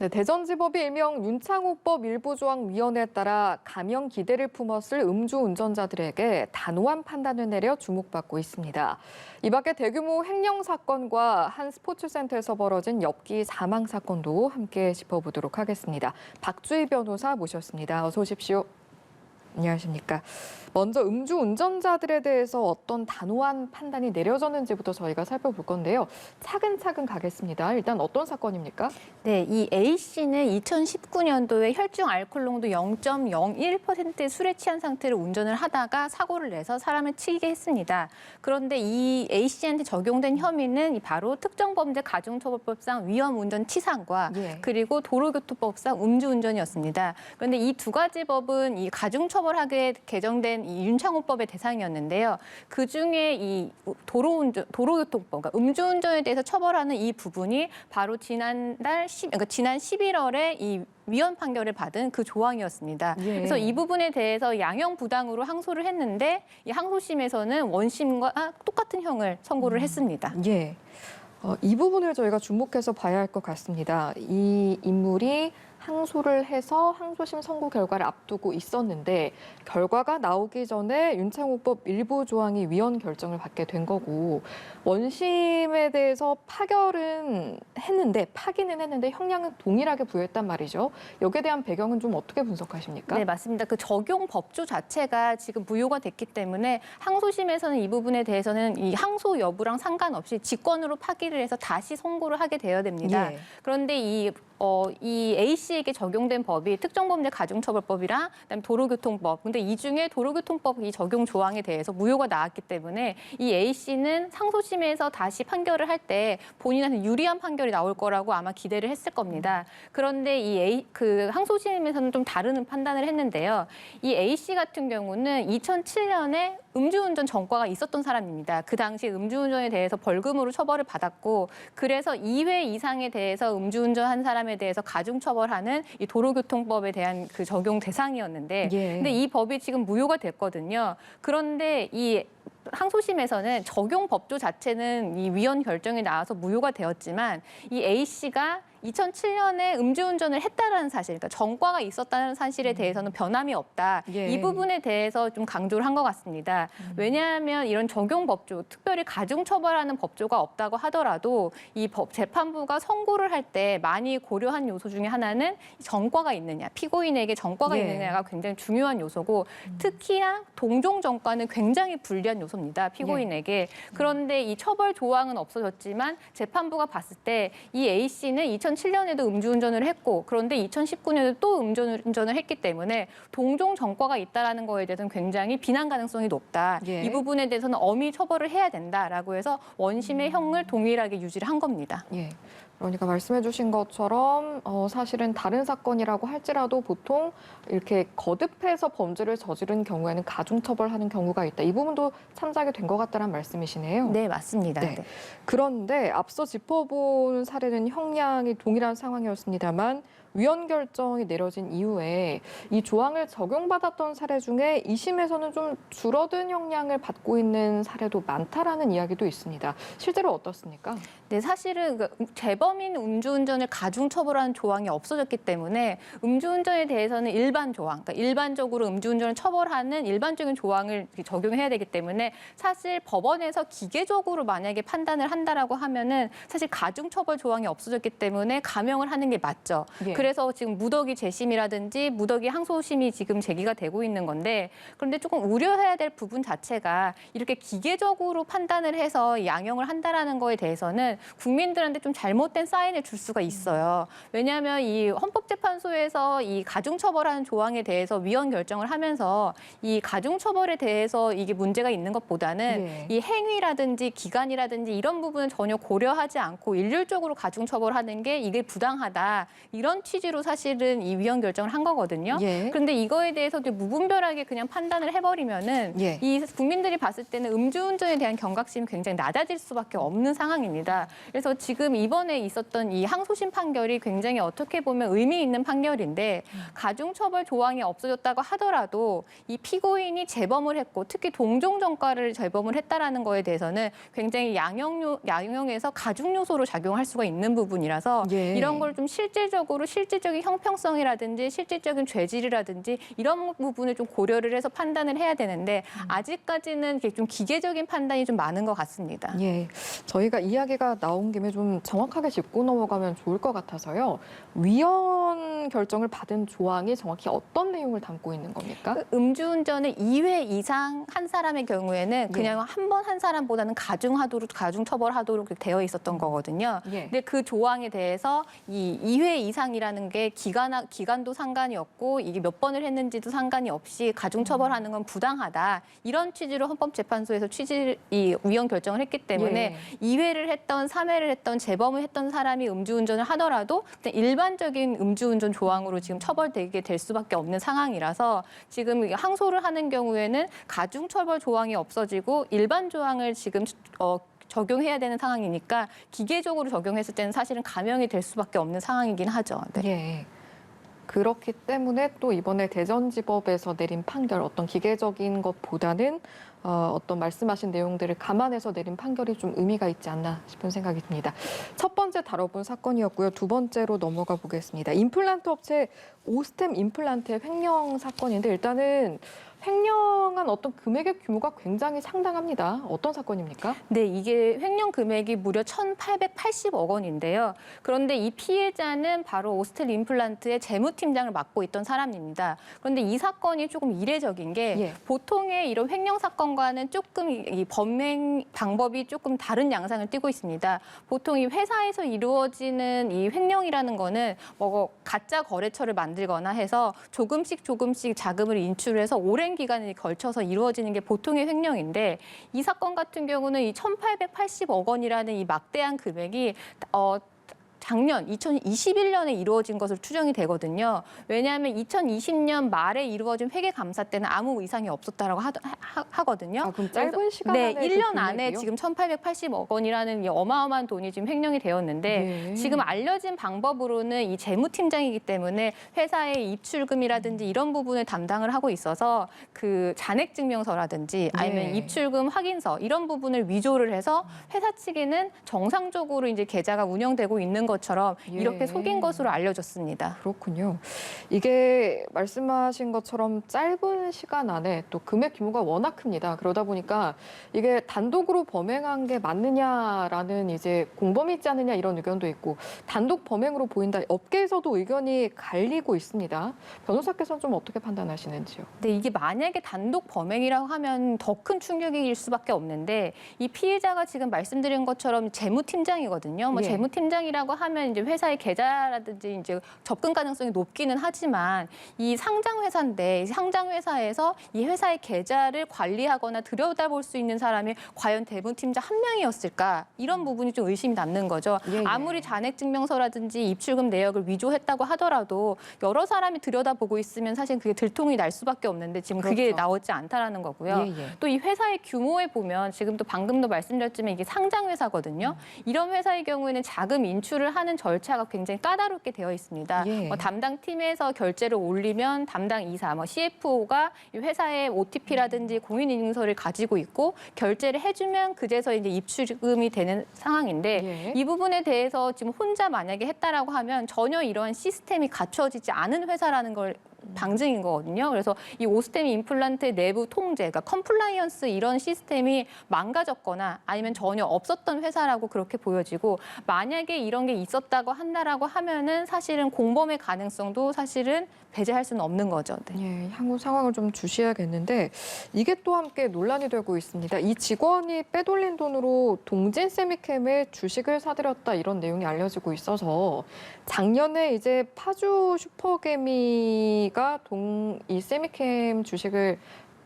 네, 대전지법이 일명 윤창호법 일부 조항 위헌에 따라 감형 기대를 품었을 음주운전자들에게 단호한 판단을 내려 주목받고 있습니다. 이 밖에 대규모 횡령 사건과 한 스포츠센터에서 벌어진 엽기 사망 사건도 함께 짚어보도록 하겠습니다. 박주희 변호사 모셨습니다. 어서 오십시오. 안녕하십니까. 먼저 음주운전자들에 대해서 어떤 단호한 판단이 내려졌는지부터 저희가 살펴볼 건데요. 차근차근 가겠습니다. 일단 어떤 사건입니까? 네, 이 A씨는 2019년도에 혈중 알코올 농도 0.01%의 술에 취한 상태로 운전을 하다가 사고를 내서 사람을 치게 했습니다. 그런데 이 A씨한테 적용된 혐의는 바로 특정범죄 가중처벌법상 위험운전치상과 그리고 도로교통법상 음주운전이었습니다. 그런데 이 두 가지 법은 이 가중처벌하게 개정된 이 윤창호법의 대상이었는데요. 그 중에 이 도로교통법, 그러니까 음주운전에 대해서 처벌하는 이 부분이 바로 지난 11월에 이 위헌 판결을 받은 그 조항이었습니다. 그래서 이 부분에 대해서 양형 부당으로 항소를 했는데 이 항소심에서는 원심과 똑같은 형을 선고를 했습니다. 예. 이 부분을 저희가 주목해서 봐야 할 것 같습니다. 이 인물이 항소를 해서 항소심 선고 결과를 앞두고 있었는데 결과가 나오기 전에 윤창호법 일부 조항이 위헌 결정을 받게 된 거고 원심에 대해서 파기는 했는데 형량은 동일하게 부여했단 말이죠. 여기에 대한 배경은 좀 어떻게 분석하십니까? 네, 맞습니다. 그 적용 법조 자체가 지금 무효가 됐기 때문에 항소심에서는 이 부분에 대해서는 이 항소 여부랑 상관없이 직권으로 파기를 해서 다시 선고를 하게 되어야 됩니다. 그런데 이 A씨에게 적용된 법이 특정범죄 가중처벌법이랑 그다음에 도로교통법. 근데 이 중에 도로교통법 이 적용 조항에 대해서 무효가 나왔기 때문에 이 A씨는 상소심에서 다시 판결을 할 때 본인한테 유리한 판결이 나올 거라고 아마 기대를 했을 겁니다. 그런데 이 항소심에서는 좀 다른 판단을 했는데요. 이 A씨 같은 경우는 2007년에 음주운전 전과가 있었던 사람입니다. 그 당시 음주운전에 대해서 벌금으로 처벌을 받았고 그래서 2회 이상에 대해서 음주운전한 사람에 대해서 가중처벌하는 이 도로교통법에 대한 그 적용 대상이었는데 근데 이 법이 지금 무효가 됐거든요. 그런데 이 항소심에서는 적용 법조 자체는 이 위헌 결정이 나와서 무효가 되었지만 이 A씨가 2007년에 음주운전을 했다라는 사실, 그러니까 전과가 있었다는 사실에 대해서는 변함이 없다. 이 부분에 대해서 좀 강조를 한 것 같습니다. 왜냐하면 이런 적용 법조, 특별히 가중처벌하는 법조가 없다고 하더라도 이 재판부가 선고를 할 때 많이 고려한 요소 중에 하나는 전과가 있느냐, 피고인에게 전과가 있느냐가 굉장히 중요한 요소고 특히나 동종 전과는 굉장히 불리한 요소입니다. 피고인에게. 그런데 이 처벌 조항은 없어졌지만 재판부가 봤을 때 이 A씨는 2007년에도 음주운전을 했고 그런데 2019년에도 또 음주운전을 했기 때문에 동종 전과가 있다는 거에 대해서는 굉장히 비난 가능성이 높다. 이 부분에 대해서는 엄히 처벌을 해야 된다라고 해서 원심의 형을 동일하게 유지를 한 겁니다. 그러니까 말씀해 주신 것처럼 사실은 다른 사건이라고 할지라도 보통 이렇게 거듭해서 범죄를 저지른 경우에는 가중처벌하는 경우가 있다. 이 부분도 참작이 된 것 같다는 말씀이시네요. 네, 맞습니다. 그런데 앞서 짚어본 사례는 형량이 동일한 상황이었습니다만 위헌 결정이 내려진 이후에 이 조항을 적용받았던 사례 중에 2심에서는 좀 줄어든 형량을 받고 있는 사례도 많다라는 이야기도 있습니다. 실제로 어떻습니까? 네, 사실은 재범인 음주운전을 가중처벌하는 조항이 없어졌기 때문에 음주운전에 대해서는 일반 조항, 그러니까 일반적으로 음주운전을 처벌하는 일반적인 조항을 적용해야 되기 때문에 사실 법원에서 기계적으로 만약에 판단을 한다라고 하면은 사실 가중처벌 조항이 없어졌기 때문에 감형을 하는 게 맞죠. 그래서 지금 무더기 재심이라든지 무더기 항소심이 지금 제기가 되고 있는 건데 그런데 조금 우려해야 될 부분 자체가 이렇게 기계적으로 판단을 해서 양형을 한다라는 거에 대해서는 국민들한테 좀 잘못된 사인을 줄 수가 있어요. 왜냐하면 이 헌법재판소에서 이 가중처벌하는 조항에 대해서 위헌 결정을 하면서 이 가중처벌에 대해서 이게 문제가 있는 것보다는 이 행위라든지 기간이라든지 이런 부분을 전혀 고려하지 않고 일률적으로 가중처벌하는 게 이게 부당하다. 이런 취지로 사실은 이 위헌 결정을 한 거거든요. 그런데 이거에 대해서 무분별하게 그냥 판단을 해버리면은 이 국민들이 봤을 때는 음주운전에 대한 경각심이 굉장히 낮아질 수밖에 없는 상황입니다. 그래서 지금 이번에 있었던 이 항소심 판결이 굉장히 어떻게 보면 의미 있는 판결인데 가중처벌 조항이 없어졌다고 하더라도 이 피고인이 재범을 했고 특히 동종전과를 재범을 했다라는 거에 대해서는 굉장히 양형에서 가중 요소로 작용할 수가 있는 부분이라서 예. 이런 걸 좀 실질적인 형평성이라든지 실질적인 죄질이라든지 이런 부분을 좀 고려를 해서 판단을 해야 되는데 아직까지는 이게 좀 기계적인 판단이 좀 많은 것 같습니다. 예, 저희가 이야기가 나온 김에 좀 정확하게 짚고 넘어가면 좋을 것 같아서요. 위헌 결정을 받은 조항이 정확히 어떤 내용을 담고 있는 겁니까? 그 음주운전을 2회 이상 한 사람의 경우에는 그냥 한 번 한 사람보다는 가중 처벌하도록 되어 있었던 거거든요. 예. 근데 그 조항에 대해서 이 2회 이상이라는 게 기간도 상관이 없고 이게 몇 번을 했는지도 상관이 없이 가중 처벌하는 건 부당하다. 이런 취지로 헌법재판소에서 이 위헌 결정을 했기 때문에 2회를 했던 3회를 했던 재범을 했던 사람이 음주운전을 하더라도 그냥 일반적인 음주운전 조항으로 지금 처벌되게 될 수밖에 없는 상황이라서 지금 항소를 하는 경우에는 가중 처벌 조항이 없어지고 일반 조항을 지금 적용해야 되는 상황이니까 기계적으로 적용했을 때는 사실은 감형이 될 수밖에 없는 상황이긴 하죠. 네. 예. 그렇기 때문에 또 이번에 대전지법에서 내린 판결 어떤 기계적인 것보다는 어떤 말씀하신 내용들을 감안해서 내린 판결이 좀 의미가 있지 않나 싶은 생각이 듭니다. 첫 번째 다뤄본 사건이었고요. 두 번째로 넘어가 보겠습니다. 임플란트 업체 오스템 임플란트의 횡령 사건인데 일단은 횡령한 어떤 금액의 규모가 굉장히 상당합니다. 어떤 사건입니까? 네, 이게 횡령 금액이 무려 1,880억 원인데요. 그런데 이 피해자는 바로 오스텔 임플란트의 재무팀장을 맡고 있던 사람입니다. 그런데 이 사건이 조금 이례적인 게 보통의 이런 횡령 사건과는 조금 이 범행 방법이 조금 다른 양상을 띠고 있습니다. 보통 이 회사에서 이루어지는 이 횡령이라는 거는 뭐 가짜 거래처를 만들거나 해서 조금씩 자금을 인출해서 오랜 기간에 걸쳐서 이루어지는 게 보통의 횡령인데 이 사건 같은 경우는 이 1,880억 원이라는 이 막대한 금액이 작년 2021년에 이루어진 것으로 추정이 되거든요. 왜냐하면 2020년 말에 이루어진 회계감사 때는 아무 이상이 없었다라고 하거든요. 그럼 짧은 시간 안에 1년 안에 지금 1,880억 원이라는 이 어마어마한 돈이 지금 횡령이 되었는데 지금 알려진 방법으로는 이 재무팀장이기 때문에 회사의 입출금이라든지 이런 부분을 담당을 하고 있어서 그 잔액증명서라든지 아니면 입출금 확인서 이런 부분을 위조를 해서 회사 측에는 정상적으로 이제 계좌가 운영되고 있는 것처럼 이렇게 속인 것으로 알려졌습니다. 그렇군요. 이게 말씀하신 것처럼 짧은 시간 안에 또 금액 규모가 워낙 큽니다. 그러다 보니까 이게 단독으로 범행한 게 맞느냐라는 이제 공범이 있지 않느냐 이런 의견도 있고 단독 범행으로 보인다. 업계에서도 의견이 갈리고 있습니다. 변호사께서는 좀 어떻게 판단하시는지요? 네, 이게 만약에 단독 범행이라고 하면 더 큰 충격일 수밖에 없는데 이 피해자가 지금 말씀드린 것처럼 재무팀장이거든요. 재무팀장이라고 하면 이제 회사의 계좌라든지 이제 접근 가능성이 높기는 하지만 이 상장 회사인데 상장 회사에서 이 회사의 계좌를 관리하거나 들여다볼 수 있는 사람이 과연 재무팀장 한 명이었을까 이런 부분이 좀 의심이 남는 거죠. 아무리 잔액증명서라든지 입출금 내역을 위조했다고 하더라도 여러 사람이 들여다보고 있으면 사실 그게 들통이 날 수밖에 없는데 지금 그게 나오지 않다라는 거고요. 또 이 회사의 규모에 보면 지금 또 방금도 말씀드렸지만 이게 상장 회사거든요. 이런 회사의 경우에는 자금 인출을 하는 절차가 굉장히 까다롭게 되어 있습니다. 담당 팀에서 결제를 올리면 담당 이사, CFO가 이 회사의 OTP라든지 공인인증서를 가지고 있고 결제를 해주면 그제서 이제 입출금이 되는 상황인데 이 부분에 대해서 지금 혼자 만약에 했다라고 하면 전혀 이러한 시스템이 갖춰지지 않은 회사라는 걸 방증인 거거든요. 그래서 이 오스템 임플란트의 내부 통제, 그러니까 컴플라이언스 이런 시스템이 망가졌거나 아니면 전혀 없었던 회사라고 그렇게 보여지고 만약에 이런 게 있었다고 한다라고 하면은 사실은 공범의 가능성도 사실은 배제할 수는 없는 거죠. 네. 향후 상황을 좀 주시해야겠는데 이게 또 함께 논란이 되고 있습니다. 이 직원이 빼돌린 돈으로 동진 세미캠의 주식을 사들였다 이런 내용이 알려지고 있어서 작년에 이제 파주 슈퍼개미가 이 세미캠 주식을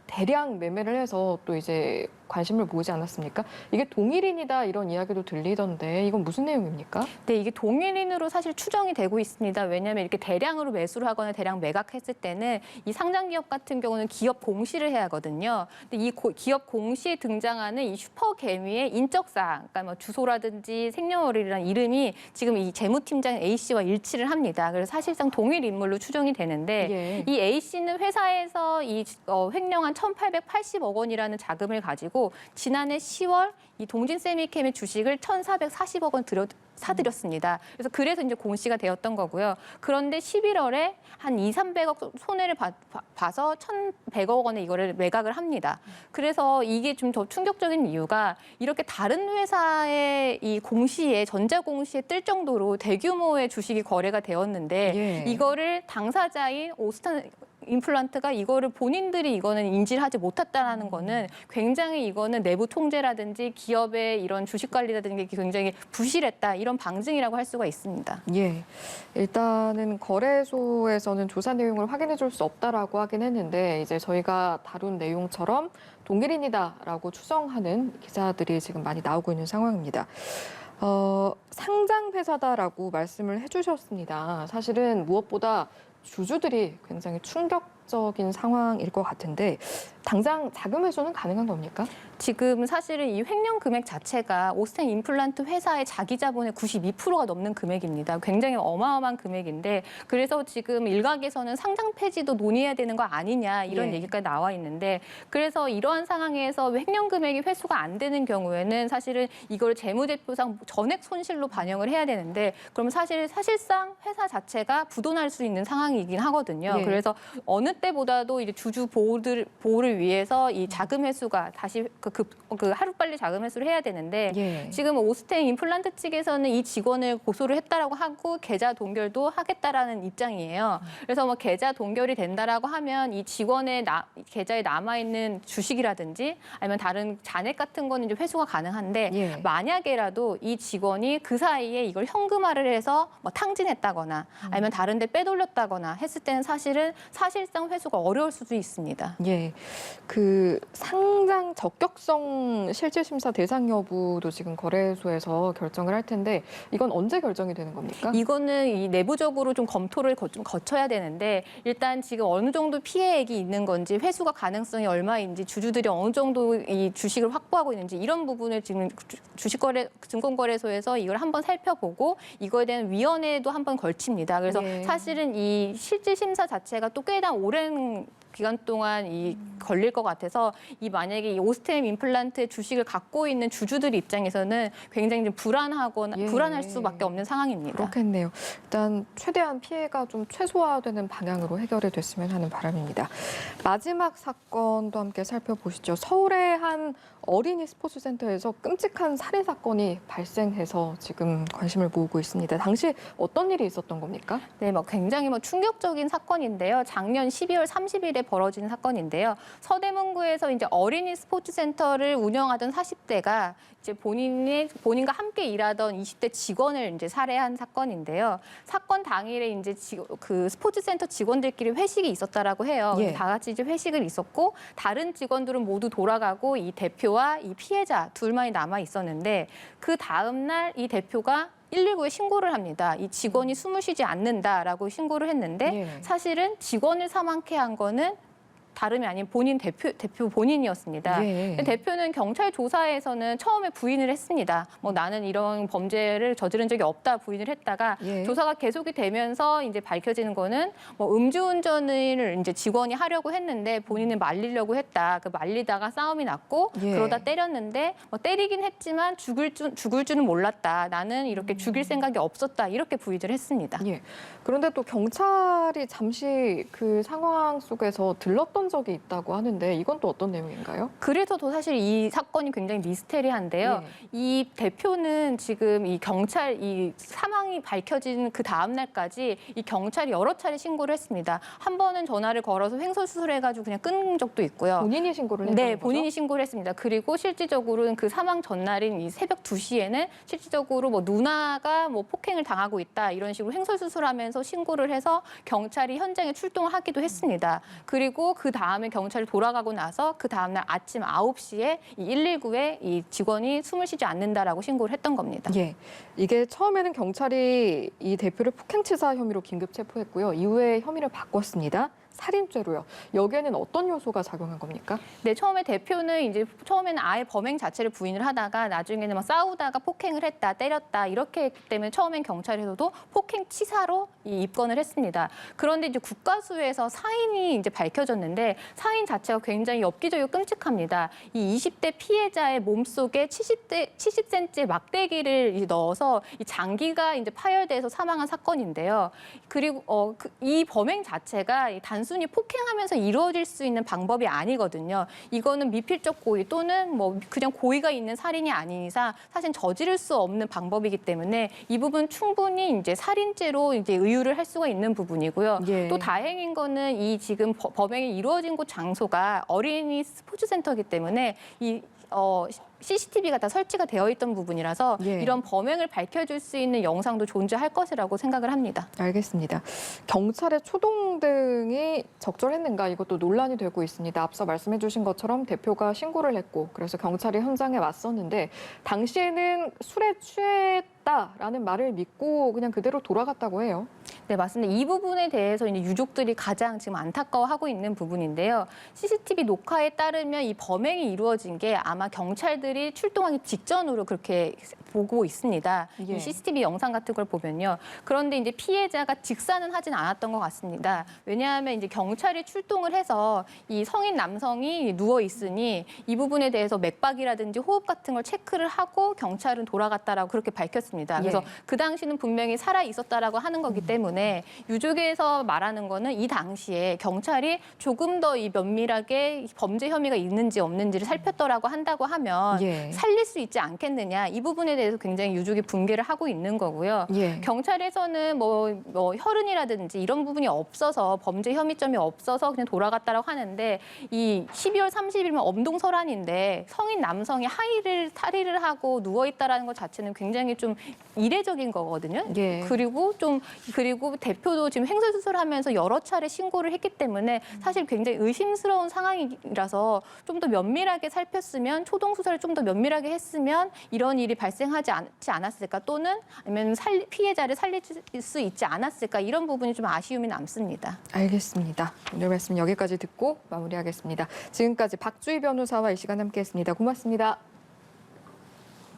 대량 매매를 해서 또 이제 관심을 모으지 않았습니까? 이게 동일인이다 이런 이야기도 들리던데 이건 무슨 내용입니까? 네, 이게 동일인으로 사실 추정이 되고 있습니다. 왜냐하면 이렇게 대량으로 매수를 하거나 대량 매각했을 때는 이 상장 기업 같은 경우는 기업 공시를 해야 하거든요. 근데 이 기업 공시에 등장하는 이 슈퍼 개미의 인적사항, 그러니까 뭐 주소라든지 생년월일이라는 이름이 지금 이 재무팀장 A 씨와 일치를 합니다. 그래서 사실상 동일 인물로 추정이 되는데 예. 이 A 씨는 회사에서 이 횡령한 1,880억 원이라는 자금을 가지고 지난해 10월 이 동진 세미캠의 주식을 1,440억 원 사들였습니다. 그래서 이제 공시가 되었던 거고요. 그런데 11월에 한 2,300억 손해를 봐서 1,100억 원에 이거를 매각을 합니다. 그래서 이게 좀 더 충격적인 이유가 이렇게 다른 회사의 이 공시에 전자 공시에 뜰 정도로 대규모의 주식이 거래가 되었는데 예. 이거를 당사자인 오스탄 임플란트가 이거를 본인들이 이거는 인지를 하지 못했다라는 거는 굉장히 이거는 내부 통제라든지 기업의 이런 주식 관리라든지 굉장히 부실했다 이런 방증이라고 할 수가 있습니다. 예. 일단은 거래소에서는 조사 내용을 확인해 줄 수 없다라고 하긴 했는데 이제 저희가 다룬 내용처럼 동일인이다라고 추정하는 기사들이 지금 많이 나오고 있는 상황입니다. 상장 회사다라고 말씀을 해주셨습니다. 사실은 무엇보다 주주들이 굉장히 충격적인 상황일 것 같은데 당장 자금 회수는 가능한 겁니까? 지금 사실은 이 횡령 금액 자체가 오스텐 임플란트 회사의 자기 자본의 92%가 넘는 금액입니다. 굉장히 어마어마한 금액인데 그래서 지금 일각에서는 상장 폐지도 논의해야 되는 거 아니냐 이런 예. 얘기가 나와 있는데 그래서 이러한 상황에서 횡령 금액이 회수가 안 되는 경우에는 사실은 이걸 재무제표상 전액 손실로 반영을 해야 되는데 그럼 사실상 회사 자체가 부도날 수 있는 상황이긴 하거든요. 예. 그래서 어느 때보다도 이제 주주 보호를 위해서 이 자금 회수가 다시 그 하루빨리 자금 회수를 해야 되는데 예. 지금 오스텐 임플란트 측에서는 이 직원을 고소를 했다라고 하고 계좌 동결도 하겠다라는 입장이에요. 그래서 뭐 계좌 동결이 된다라고 하면 이 직원의 계좌에 남아 있는 주식이라든지 아니면 다른 잔액 같은 거는 이제 회수가 가능한데 예. 만약에라도 이 직원이 그 사이에 이걸 현금화를 해서 뭐 탕진했다거나 아니면 다른 데 빼돌렸다거나 했을 때는 사실상 회수가 어려울 수도 있습니다. 예. 그 상장 적격성 실질심사 대상 여부도 지금 거래소에서 결정을 할 텐데 이건 언제 결정이 되는 겁니까? 이거는 이 내부적으로 좀 검토를 좀 거쳐야 되는데 일단 지금 어느 정도 피해액이 있는 건지 회수가 가능성이 얼마인지 주주들이 어느 정도 이 주식을 확보하고 있는지 이런 부분을 지금 증권거래소에서 이걸 한번 살펴보고 이거에 대한 위원회도 한번 걸칩니다. 그래서 예. 사실은 이 실질심사 자체가 또 꽤나 오랜 기간 동안 걸릴 것 같아서 만약에 이 오스템 임플란트의 주식을 갖고 있는 주주들 입장에서는 굉장히 좀 예. 불안할 수밖에 없는 상황입니다. 그렇겠네요. 일단 최대한 피해가 좀 최소화되는 방향으로 해결이 됐으면 하는 바람입니다. 마지막 사건도 함께 살펴보시죠. 서울의 한 어린이 스포츠센터에서 끔찍한 살해 사건이 발생해서 지금 관심을 모으고 있습니다. 당시 어떤 일이 있었던 겁니까? 네, 굉장히 충격적인 사건인데요. 작년 12월 30일에 벌어진 사건인데요. 서대문구에서 이제 어린이 스포츠센터를 운영하던 40대가 이제 본인과 함께 일하던 20대 직원을 이제 살해한 사건인데요. 사건 당일에 이제 그 스포츠센터 직원들끼리 회식이 있었다라고 해요. 예. 다 같이 이제 회식을 있었고 다른 직원들은 모두 돌아가고 이 대표와 이 피해자 둘만이 남아 있었는데 그 다음 날 이 대표가 119에 신고를 합니다. 이 직원이 숨을 쉬지 않는다라고 신고를 했는데 예. 사실은 직원을 사망케 한 거는 다름이 아닌 대표 본인이었습니다. 예. 대표는 경찰 조사에서는 처음에 부인을 했습니다. 나는 이런 범죄를 저지른 적이 없다 부인을 했다가 예. 조사가 계속이 되면서 이제 밝혀지는 거는 음주운전을 이제 직원이 하려고 했는데 본인은 말리려고 했다. 말리다가 싸움이 났고 예. 그러다 때렸는데 때리긴 했지만 죽을 줄은 몰랐다. 나는 이렇게 죽일 생각이 없었다. 이렇게 부인을 했습니다. 예. 그런데 또 경찰이 잠시 그 상황 속에서 들렀던 적이 있다고 하는데 이건 또 어떤 내용인가요? 그래서 더 사실 이 사건이 굉장히 미스테리한데요. 예. 이 대표는 지금 이 사망이 밝혀진 그 다음 날까지 이 경찰이 여러 차례 신고를 했습니다. 한 번은 전화를 걸어서 횡설수설해가지고 그냥 끊은 적도 있고요. 본인이 신고를 했다는 네, 거죠? 본인이 신고를 했습니다. 그리고 실질적으로는 그 사망 전날인 이 새벽 2시에는 실질적으로 누나가 폭행을 당하고 있다 이런 식으로 횡설수설하면서 신고를 해서 경찰이 현장에 출동을 하기도 했습니다. 그리고 그 다음에 경찰이 돌아가고 나서 그 다음날 아침 9시에 이 119에 이 직원이 숨을 쉬지 않는다라고 신고를 했던 겁니다. 예, 이게 처음에는 경찰이 이 대표를 폭행치사 혐의로 긴급 체포했고요. 이후에 혐의를 바꿨습니다. 살인죄로요. 여기에는 어떤 요소가 작용한 겁니까? 네, 처음에 대표는 이제 처음에는 아예 범행 자체를 부인을 하다가 나중에는 막 싸우다가 폭행을 했다, 때렸다 이렇게 했기 때문에 처음엔 경찰에서도 폭행치사로 입건을 했습니다. 그런데 이제 국가수에서 사인이 이제 밝혀졌는데 사인 자체가 굉장히 엽기적이고 끔찍합니다. 이 20대 피해자의 몸속에 70cm의 막대기를 넣어서 이 장기가 이제 파열돼서 사망한 사건인데요. 그리고 이 범행 자체가 단순히 폭행하면서 이루어질 수 있는 방법이 아니거든요. 이거는 미필적 고의 또는 뭐 그냥 고의가 있는 살인이 아닌 이상 사실 저지를 수 없는 방법이기 때문에 이 부분 충분히 이제 살인죄로 이제 의유를 할 수가 있는 부분이고요. 예. 또 다행인 거는 이 지금 범행이 이루어진 곳 장소가 어린이 스포츠센터이기 때문에 CCTV가 다 설치가 되어 있던 부분이라서 예. 이런 범행을 밝혀줄 수 있는 영상도 존재할 것이라고 생각을 합니다. 알겠습니다. 경찰의 초동등이 적절했는가 이것도 논란이 되고 있습니다. 앞서 말씀해 주신 것처럼 대표가 신고를 했고 그래서 경찰이 현장에 왔었는데 당시에는 술에 취했다라는 말을 믿고 그냥 그대로 돌아갔다고 해요. 네, 맞습니다. 이 부분에 대해서 이제 유족들이 가장 지금 안타까워하고 있는 부분인데요. CCTV 녹화에 따르면 이 범행이 이루어진 게 아마 경찰들이 출동하기 직전으로 그렇게 보고 있습니다. 예. 이 CCTV 영상 같은 걸 보면요. 그런데 이제 피해자가 직사는 하진 않았던 것 같습니다. 왜냐하면 이제 경찰이 출동을 해서 이 성인 남성이 누워 있으니 이 부분에 대해서 맥박이라든지 호흡 같은 걸 체크를 하고 경찰은 돌아갔다라고 그렇게 밝혔습니다. 그래서 예. 그 당시는 분명히 살아 있었다라고 하는 거기 때문에 유족에서 말하는 거는 이 당시에 경찰이 조금 더 이 면밀하게 범죄 혐의가 있는지 없는지를 살폈더라고 한다고 하면 예. 살릴 수 있지 않겠느냐 이 부분에 대해서 굉장히 유족이 분개를 하고 있는 거고요. 예. 경찰에서는 뭐 혈흔이라든지 이런 부분이 없어서 범죄 혐의점이 없어서 그냥 돌아갔다라고 하는데 이 12월 30일이면 엄동설환인데 성인 남성이 탈의를 하고 누워 있다라는 것 자체는 굉장히 좀 이례적인 거거든요. 예. 그리고 대표도 지금 횡설수설하면서 여러 차례 신고를 했기 때문에 사실 굉장히 의심스러운 상황이라서 좀 더 면밀하게 살폈으면 초동 수사를 좀 더 면밀하게 했으면 이런 일이 발생하지 않았을까 또는 아니면 피해자를 살릴 수 있지 않았을까 이런 부분이 좀 아쉬움이 남습니다. 알겠습니다. 오늘 말씀 여기까지 듣고 마무리하겠습니다. 지금까지 박주희 변호사와 이 시간 함께했습니다. 고맙습니다.